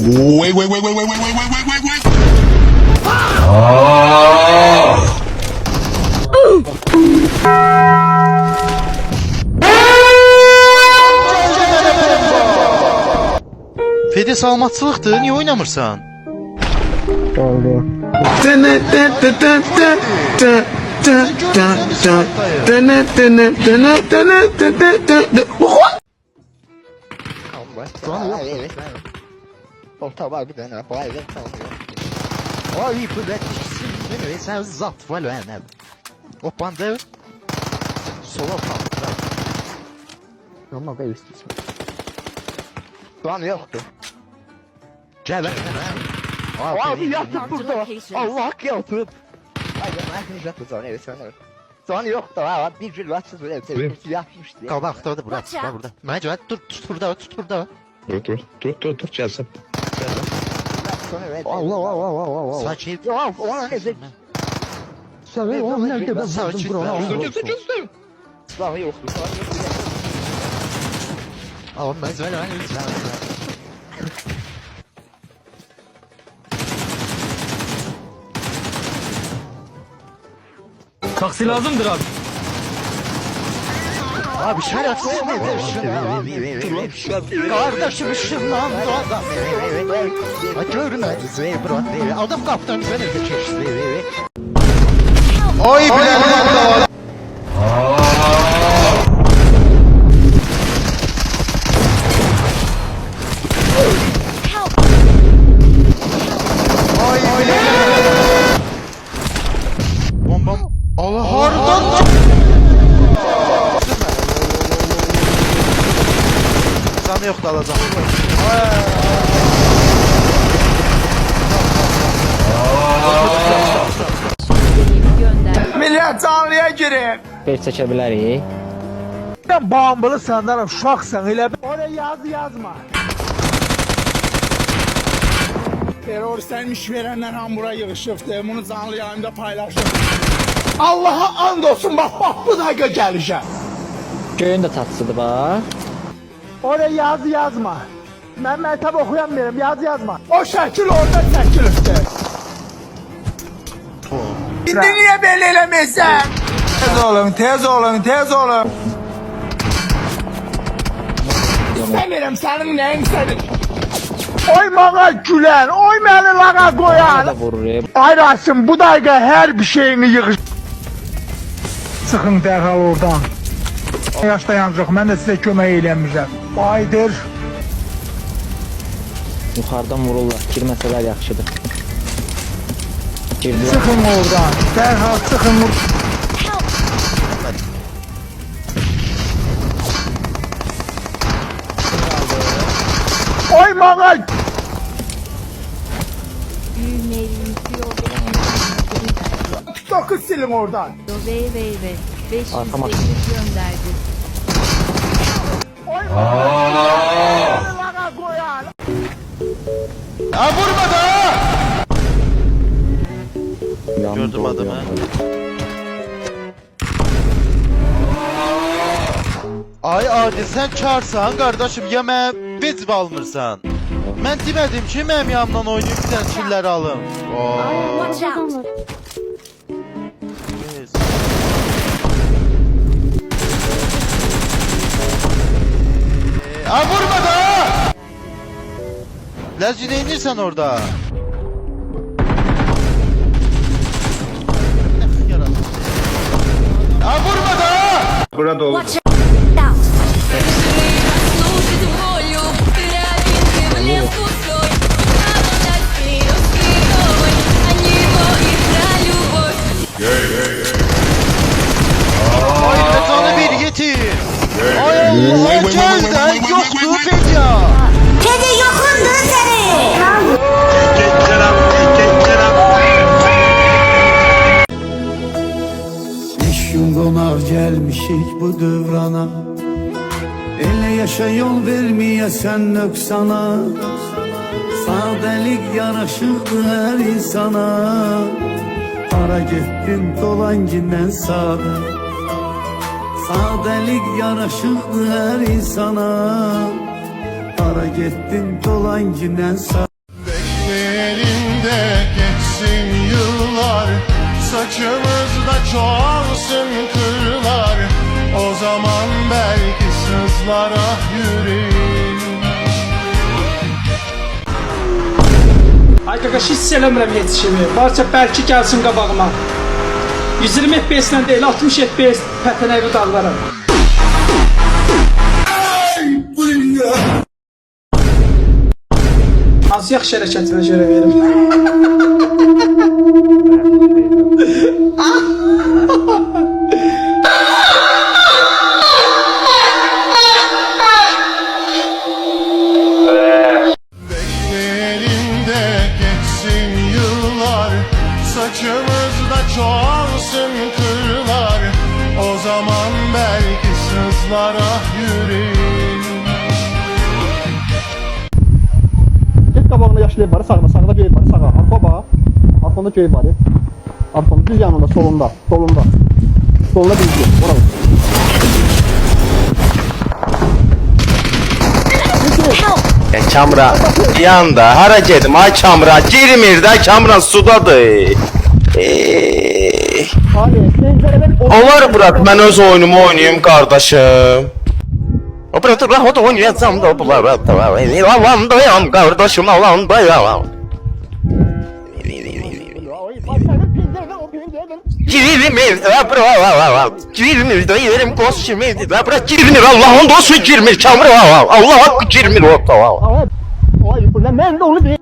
Wait, wait, wait, wait, wait, wait, wait, wait, wait, wait. Fede salmatçılıqdır, niye oynamırsan? Volta vai bene, vai bene. Olha, por dentro, esse é o exato, olha, né? O panda. Sola fala. Ama be üstü. Lan yoktu. Gel lan. Abi yatıp burada. Allah yatıp. Haydi ben yatıp sonra evet sonra. Sonra yoktu ha. Bir gün vatsız böyle bir yapmıştı. Qabaqda burada. Məcəd tut burada. Dur, gelsin. Allah. Sakin. Ya ona ne dedi? Sen onu nerede ben Sakin. Silahı yoktu. Ama məcəd Taksi lazımdır abi. Abi şerefsiz ne kardeşim ışınlandı adam. Görmedi bro. Adam kaptan sen de çeşitli. Oy bile. Bombam. Allah hardan. Canı yok da alacağım. Millət canlıya girin. Beş çəkə bilərik. Sən bağımlı səndən uşaqsan elə. Oraya yazma. Teröristlərin iş verənlər hamura yığışıbdır. Bunu canlı yayında paylaşdım. Allah'a and olsun bak bu dəqiqə gələcəm. Göyün də tatsıdır bax. Oraya yazma. Mən məktəb oxuyamıyorum yazma. O şəkil orada çəkilibdir. İndi niyə belə eləmirsən? Tez olun. İstəmirəm sənin nəyin sənin. Oy mağa gülən, oy məni lağa qoyan. Da vurur. Ay Rasim bu dəqiqə hər bir şeyini yığış. Çıxın dərhal oradan. Yaşda yanacaq, mən də sizə kömək eləmirəm. Baydır. Yuxarıdan vururlar. Girməsələr yaxşıdır. Girdilər. Çıxın oradan. Dərhal çıxın. Oy mağa. TikTok'u silin oradan. Ve 500 Arkama. gönderdi. Oy mağa koyan. Ha vurma da! Yandı Gördüm oldu, adamı. yandı. Ay adi sen çağırsan kardeşim yeme biz almırsan. Ben demedim ki mənim yanımdan oynayıp bir tane çilləri alım. Watch out. Yes. Ha vurma da! Lezci ne inirsen orada? Ha vurma da! Burada olur. Watch out. Ay metanı bir getir. Ay Allah gelden yoktu Fedya. Kedi yokundu seni. Beş gün qonaq gəlmişik bu dövrana. Elə yaşa yol verməyəsən nöqsana. Sadəlik yaraşıqdır hər insana. Hara getdin dolan gindən sadə. Sadəlik yaraşıqdır hər insana. Hara getdin dolan gindən sadə. çoğalsın kırlar, o zaman belki sızlar ah yüreğim. Ay qaqaş, hiss eləmirəm heç kimi. Barça bəlkə gəlsin qabağıma. 120 FPS-lə deyil, 60 FPS pətənəyi dağlarım. Az yaxşı hərəkətinə görə verim. Bekleyelim de geçsin yıllar, saçımızda çoğalsın kırlar, o zaman belki sızlar ah yüreğim. Get qabağında yaşlı ev var, sağda, sağda göy var, sağa. Arxa bax. Arxanda göy var. Arxanda düz yanında, solunda, solunda. Solunda bir göy. Ora bax. Kamera bir anda hara gedim ay kamera girmir de kamera sudadır. Abi, sen Olar bırak ben öz oyunumu oynayayım kardeşim. O bırak rahat oynayacağım da bu bırak. Alandayım kardeşim alandayım. Girmir de bırak. Girmir de yerim koşmir de bırak girmir Allah'ın dostu girmir kamera. Allah hakkı girmir o. Ay, ben de onu bir